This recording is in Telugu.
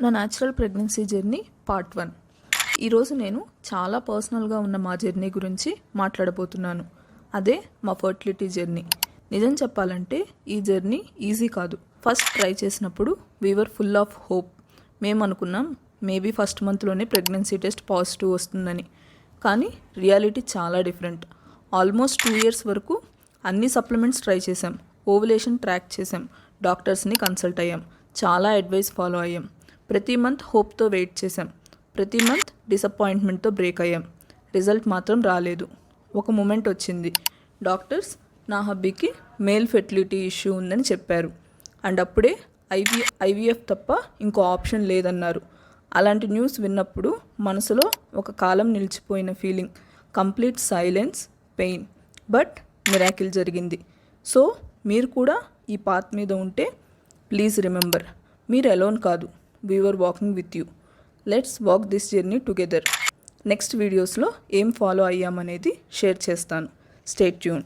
నా న్యాచురల్ ప్రెగ్నెన్సీ జర్నీ పార్ట్ 1. ఈరోజు నేను చాలా పర్సనల్గా ఉన్న మా జర్నీ గురించి మాట్లాడబోతున్నాను. అదే మా ఫర్టిలిటీ జర్నీ. నిజం చెప్పాలంటే ఈ జర్నీ ఈజీ కాదు. ఫస్ట్ ట్రై చేసినప్పుడు వీవర్ ఫుల్ ఆఫ్ హోప్. మేము అనుకున్నాం మేబీ ఫస్ట్ మంత్లోనే ప్రెగ్నెన్సీ టెస్ట్ పాజిటివ్ వస్తుందని. కానీ రియాలిటీ చాలా డిఫరెంట్. ఆల్మోస్ట్ 2 years వరకు అన్ని సప్లిమెంట్స్ ట్రై చేసాం, ఓవులేషన్ ట్రాక్ చేసాం, డాక్టర్స్ని కన్సల్ట్ అయ్యాం, చాలా అడ్వైస్ ఫాలో అయ్యాం. ప్రతి మంత్ హోప్తో వెయిట్ చేసాం, ప్రతి మంత్ డిసప్పాయింట్మెంట్తో బ్రేక్ అయ్యాం. రిజల్ట్ మాత్రం రాలేదు. ఒక మూమెంట్ వచ్చింది. డాక్టర్స్ నా హబ్బీకి మేల్ ఫెర్టిలిటీ ఇష్యూ ఉందని చెప్పారు. అండ్ అప్పుడే ఐవీఎఫ్ తప్ప ఇంకో ఆప్షన్ లేదన్నారు. అలాంటి న్యూస్ విన్నప్పుడు మనసులో ఒక కాలం నిలిచిపోయిన feeling, complete silence, pain. But miracle జరిగింది. సో మీరు కూడా ఈ పాత్ మీద ఉంటే ప్లీజ్ రిమెంబర్, మీరు అలోన్ కాదు. We were walking with you. Let's walk this journey together. Next వీడియోస్లో ఏం ఫాలో అయ్యామనేది షేర్ చేస్తాను. Stay tune.